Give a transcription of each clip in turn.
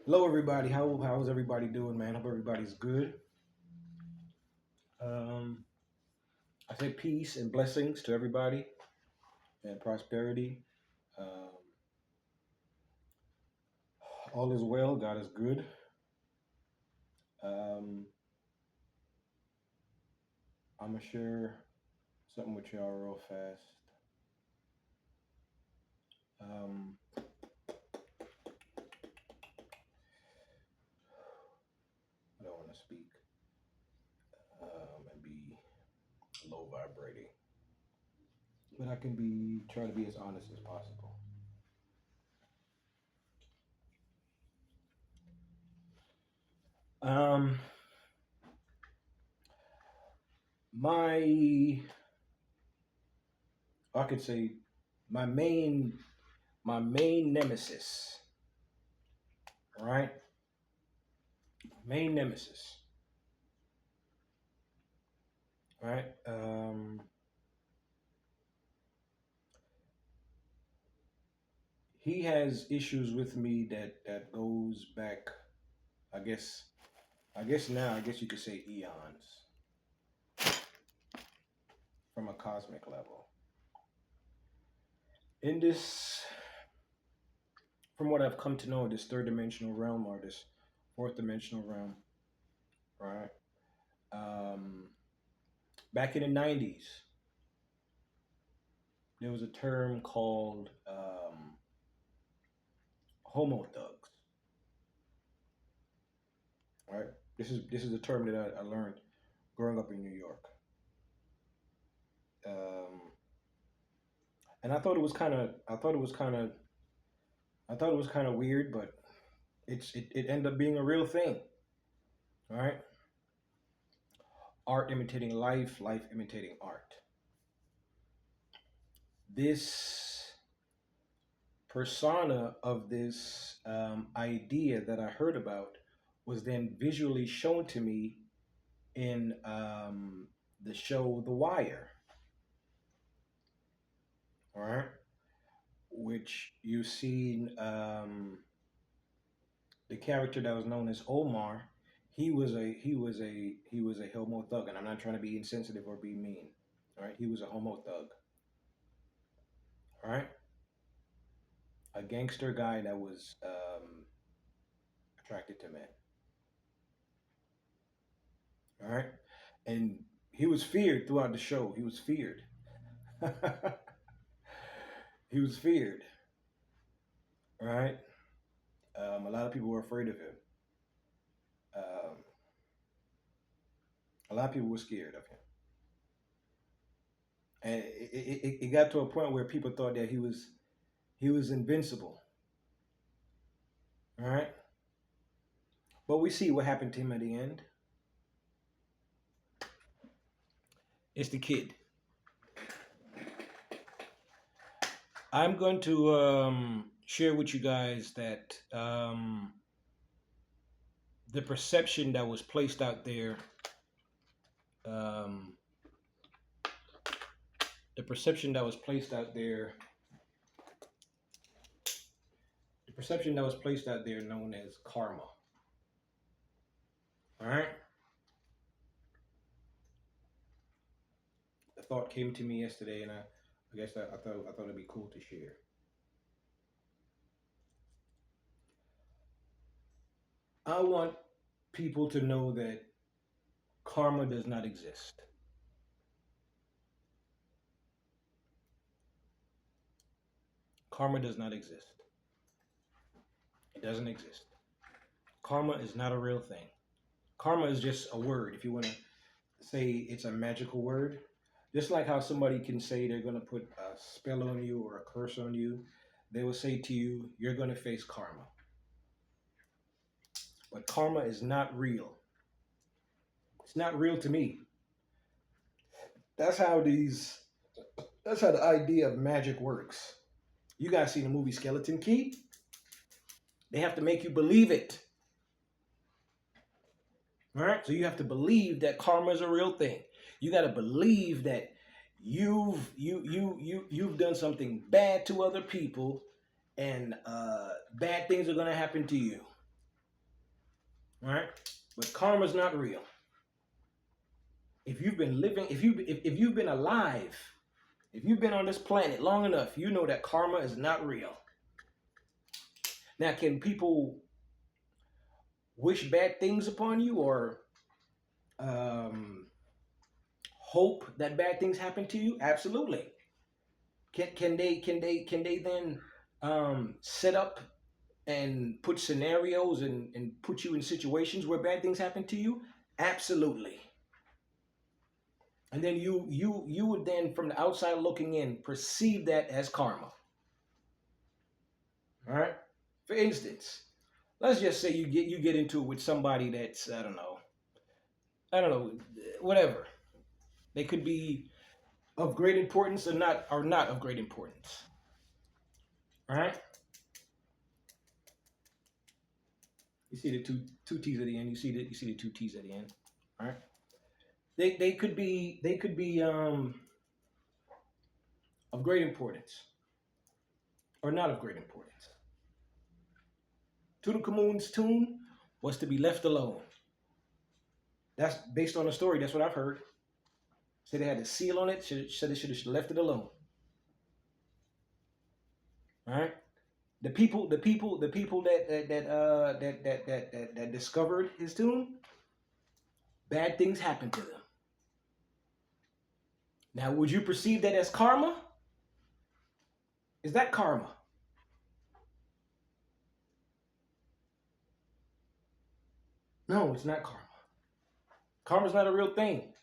Hello, everybody. How's everybody doing, man? Hope everybody's good. Um, I say peace and blessings to everybody and prosperity. Um, all is well. God is good. Um, I'm gonna share something with y'all real fast. Um, I don't want to speak and be low vibrating, but I can be try to be as honest as possible. Um, my I could say my main nemesis, right? Main nemesis, right? He has issues with me that goes back. I guess I guess you could say eons from a cosmic level. In this, from what I've come to know, this third dimensional realm or this fourth dimensional realm, right? Um, Back in the '90s, there was a term called homo thugs, right? This is a term that I learned growing up in New York. Um, and I thought it was kind of I thought it was kind of I thought it was kind of weird, but it ended up being a real thing. All right, art imitating life, life imitating art. This persona of this idea that I heard about was then visually shown to me in the show The Wire. All right, which you've seen the character that was known as Omar. He was a homo thug, and I'm not trying to be insensitive or be mean. All right, he was a homo thug. All right, a gangster guy that was attracted to men. All right, and he was feared throughout the show. He was feared. He was feared. All right, a lot of people were afraid of him. Um, a lot of people were scared of him, and it got to a point where people thought that he was invincible. All right, but we see what happened to him at the end. It's the kid. I'm going to share with you guys that the perception that was placed out there, um, the perception that was placed out there, the perception that was placed out there known as karma. All right? The thought came to me yesterday, and I guess I thought it'd be cool to share. I want people to know that karma does not exist. Karma does not exist. It doesn't exist. Karma is not a real thing. Karma is just a word. If you want to say it's a magical word, just like how somebody can say they're going to put a spell on you or a curse on you, they will say to you, you're going to face karma. But karma is not real. It's not real to me. That's how these. That's how the idea of magic works. You guys seen the movie Skeleton Key? They have to make you believe it. All right, so you have to believe that karma is a real thing. You got to believe that you've done something bad to other people, and bad things are gonna happen to you. All right, but karma's not real. If you've been living, if you've been alive, if you've been on this planet long enough, you know that karma is not real. Now, can people wish bad things upon you or um, hope that bad things happen to you? Absolutely. Can they then set up and put scenarios and put you in situations where bad things happen to you? Absolutely. And then you would then, from the outside looking in, perceive that as karma. All right. For instance, let's just say you get into it with somebody that's I don't know, whatever. They could be of great importance or not of great importance. All right. You see the two T's at the end. You see the two T's at the end. All right. They could be of great importance or not of great importance. Tutankhamun's tomb was to be left alone. That's based on a story. That's what I've heard. Said they had a seal on it. Said they should have left it alone. All right. The people that discovered his tomb, bad things happened to them. Now, would you perceive that as karma? Is that karma? No, it's not karma. Karma's not a real thing.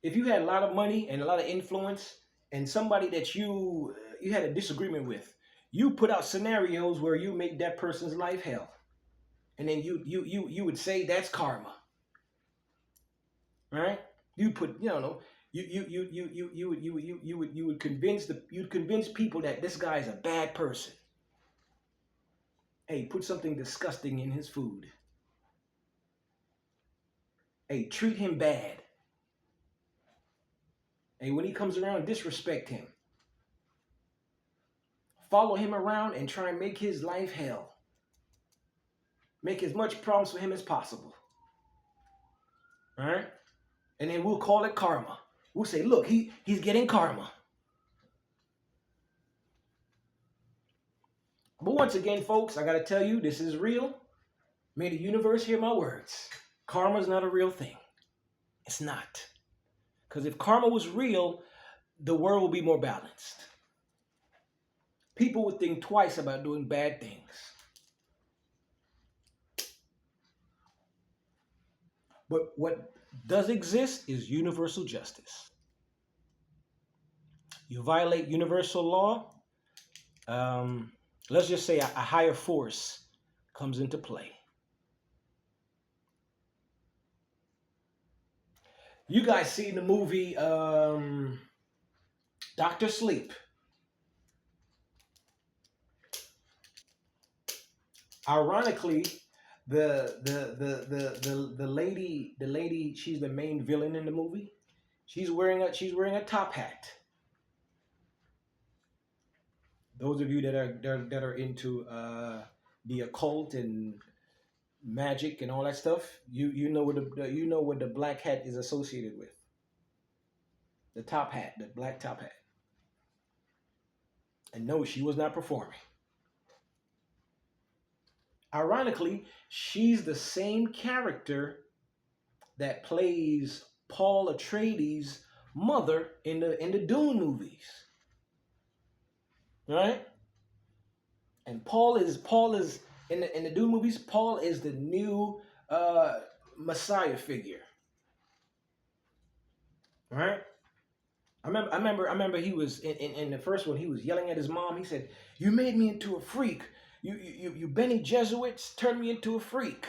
If you had a lot of money and a lot of influence, and somebody that you had a disagreement with, you put out scenarios where you make that person's life hell, and then you would say that's karma, right? You put you would convince people that this guy is a bad person. Hey, put something disgusting in his food. Hey, treat him bad. Hey, when he comes around, disrespect him. Follow him around and try and make his life hell. Make as much problems for him as possible. All right? And then we'll call it karma. We'll say, look, he's getting karma. But once again, folks, I got to tell you, this is real. May the universe hear my words. Karma is not a real thing. It's not. Because if karma was real, the world would be more balanced. People would think twice about doing bad things. But what does exist is universal justice. You violate universal law, let's just say a higher force comes into play. You guys seen the movie Dr. Sleep? Ironically, the lady, she's the main villain in the movie. She's wearing a top hat. Those of you that are into the occult and magic and all that stuff, you know what the black hat is associated with. The top hat, the black top hat. And no, she was not performing. Ironically, she's the same character that plays Paul Atreides' mother in the Dune movies. Right? And Paul is in the Dune movies, Paul is the new Messiah figure. Right? I remember he was in the first one, he was yelling at his mom. He said, "You made me into a freak. You Benny Jesuits turned me into a freak.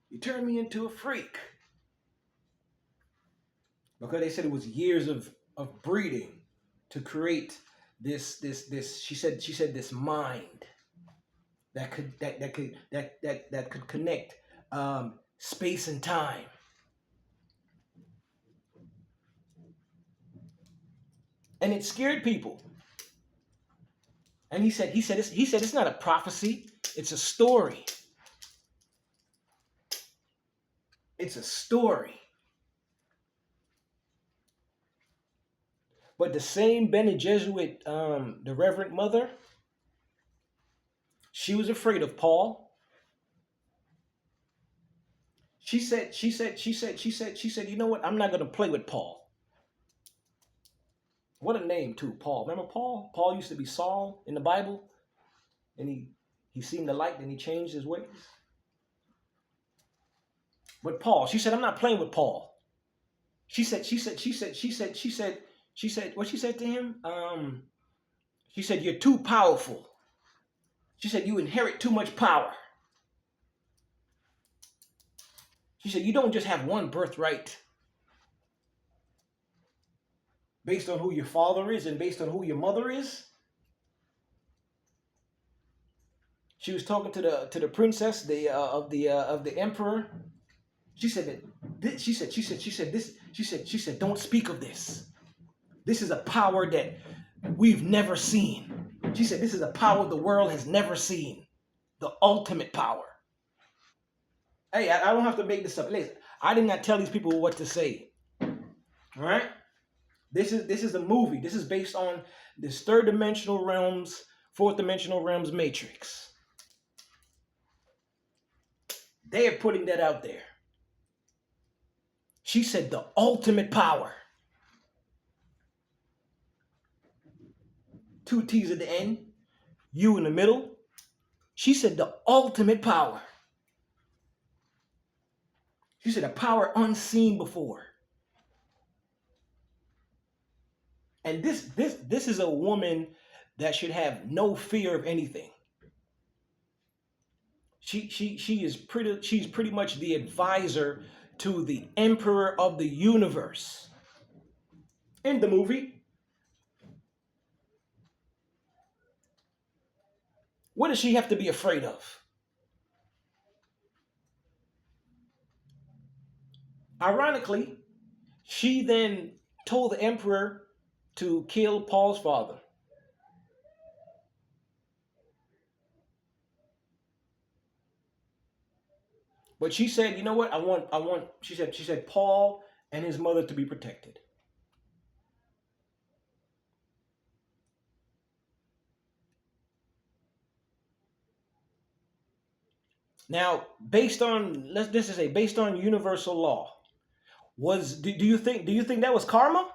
You turned me into a freak." Because they said it was years of breeding to create this she said this mind that could connect space and time. And it scared people. And he said it's not a prophecy, it's a story. It's a story. But the same Bene Jesuit, the Reverend Mother, she was afraid of Paul. She said, you know what? I'm not gonna play with Paul. What a name too, Paul. Remember Paul? Paul used to be Saul in the Bible, and he seen the light, and he changed his ways. But Paul, she said, I'm not playing with Paul. She said, what she said to him? She said, you're too powerful. She said, you inherit too much power. She said, you don't just have one birthright based on who your father is and based on who your mother is. She was talking to the princess of the emperor. She said that she said don't speak of this. This is a power that we've never seen. She said this is a power the world has never seen. The ultimate power. Hey, I don't have to make this up. Listen, I did not tell these people what to say. All right? This is a movie. This is based on this third dimensional realms, fourth dimensional realms matrix. They are putting that out there. She said the ultimate power. 2 T's at the end, U in the middle. She said the ultimate power. She said a power unseen before. And this is a woman that should have no fear of anything. She's pretty much the advisor to the emperor of the universe. In the movie, what does she have to be afraid of? Ironically, she then told the emperor to kill Paul's father. But she said, you know what? She said Paul and his mother to be protected. Now, based on let's just say based on universal law, do you think that was karma?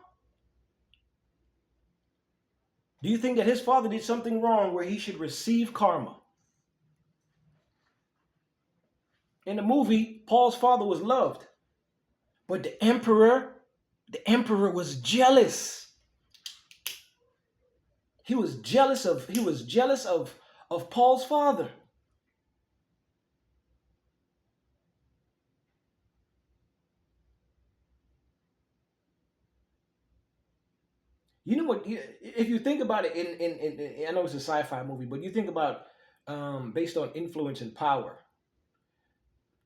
Do you think that his father did something wrong where he should receive karma? In the movie, Paul's father was loved, but the emperor was jealous. He was jealous of Paul's father. You know what? If you think about it, in I know it's a sci-fi movie, but you think about based on influence and power.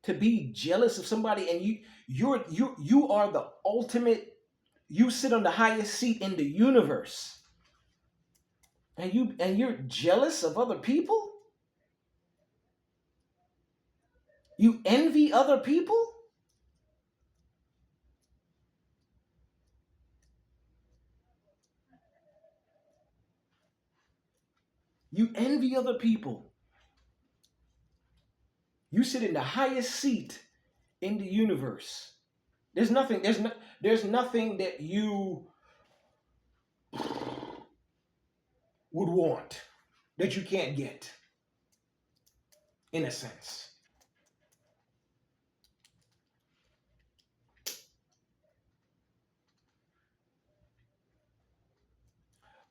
To be jealous of somebody, and you are the ultimate. You sit on the highest seat in the universe, and you're jealous of other people. You envy other people. You envy other people. You sit in the highest seat in the universe. There's nothing that you would want that you can't get, in a sense.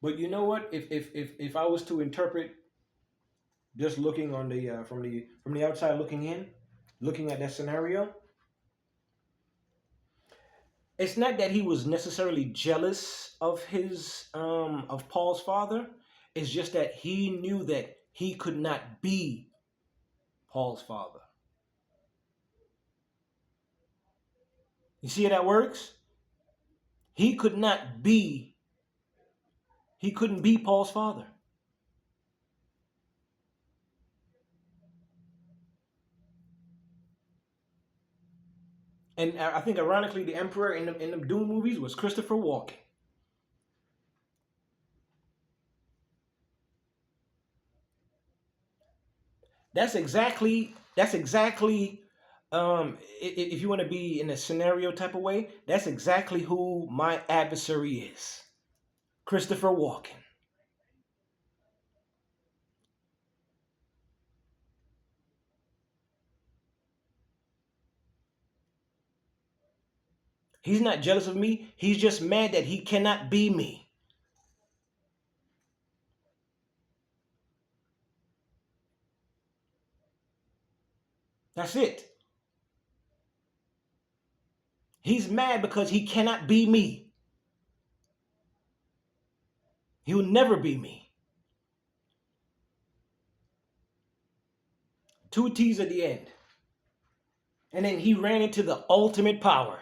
But you know what? If I was to interpret, just looking on the from the outside looking in, looking at that scenario, it's not that he was necessarily jealous of his of Paul's father. It's just that he knew that he could not be Paul's father. You see how that works? He could not be, he couldn't be Paul's father. And I think ironically, the Emperor in the Doom movies was Christopher Walken. That's exactly if you want to be in a scenario type of way, that's exactly who my adversary is. Christopher Walken. He's not jealous of me. He's just mad that he cannot be me. That's it. He's mad because he cannot be me. He will never be me. Two T's at the end. And then he ran into the ultimate power.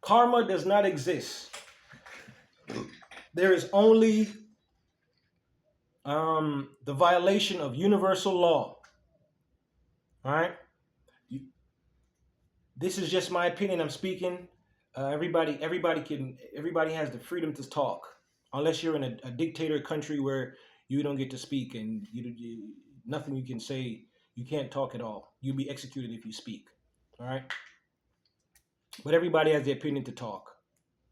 Karma does not exist. There is only the violation of universal law. All right. This is just my opinion. I'm speaking. Everybody has the freedom to talk, unless you're in a dictator country where you don't get to speak and nothing you can say. You can't talk at all. You'll be executed if you speak. All right. But everybody has the opinion to talk.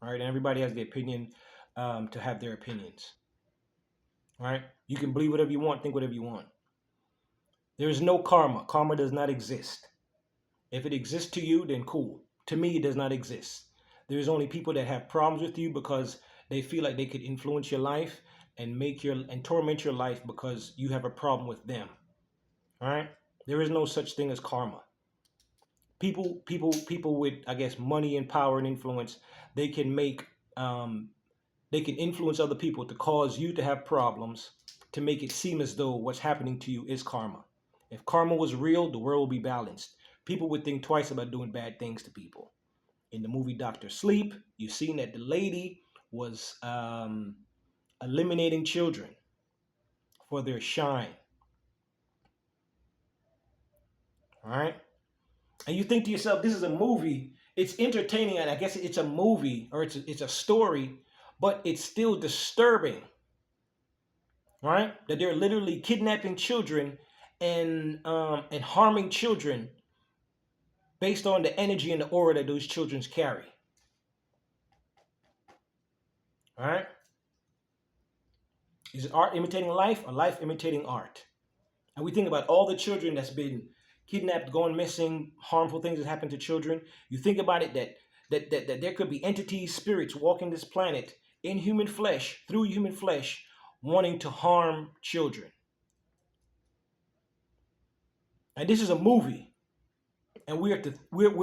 All right, and everybody has the opinion to have their opinions. All right. You can believe whatever you want, think whatever you want. There is no karma. Karma does not exist. If it exists to you, then cool. To me, it does not exist. There's only people that have problems with you because they feel like they could influence your life and torment your life because you have a problem with them. All right? There is no such thing as karma. People with, I guess, money and power and influence, they can influence other people to cause you to have problems, to make it seem as though what's happening to you is karma. If karma was real, the world would be balanced. People would think twice about doing bad things to people. In the movie Doctor Sleep, you've seen that the lady was eliminating children for their shine. All right? And you think to yourself, this is a movie. It's entertaining, and I guess it's a movie or it's a story, but it's still disturbing. Right? That they're literally kidnapping children and harming children based on the energy and the aura that those children carry. All right? Is art imitating life or life imitating art? And we think about all the children that's been kidnapped, gone missing, harmful things that happen to children. You think about it that there could be entities, spirits walking this planet in human flesh, through human flesh, wanting to harm children. And this is a movie, and we're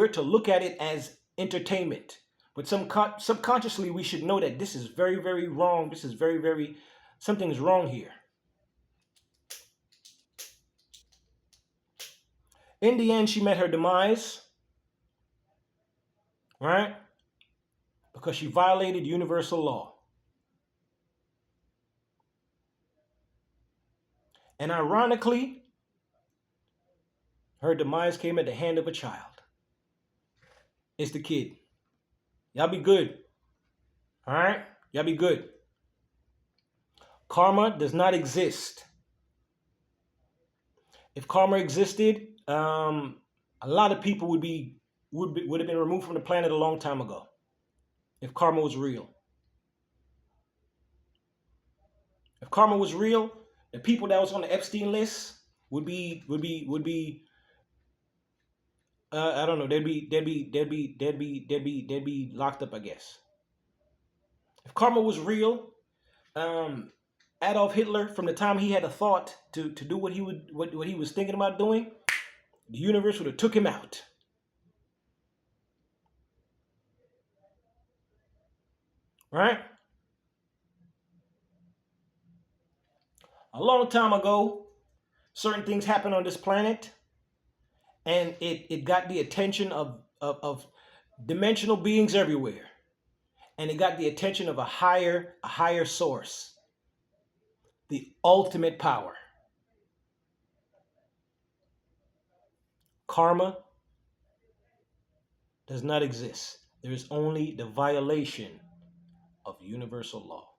to look at it as entertainment. But subconsciously, we should know that this is very, very wrong. This is very, very, something's wrong here. In the end, she met her demise, right? Because she violated universal law. And ironically, her demise came at the hand of a child. It's the kid. Y'all be good. All right? Y'all be good. Karma does not exist. If karma existed, a lot of people would have been removed from the planet a long time ago. If karma was real. If karma was real, the people that was on the Epstein list would be I don't know, they'd be locked up, I guess. If karma was real, Adolf Hitler, from the time he had a thought to do what he was thinking about doing, the universe would have took him out. Right? A long time ago, certain things happened on this planet, and it got the attention of dimensional beings everywhere. And it got the attention of a higher source. The ultimate power. Karma does not exist. There is only the violation of universal law.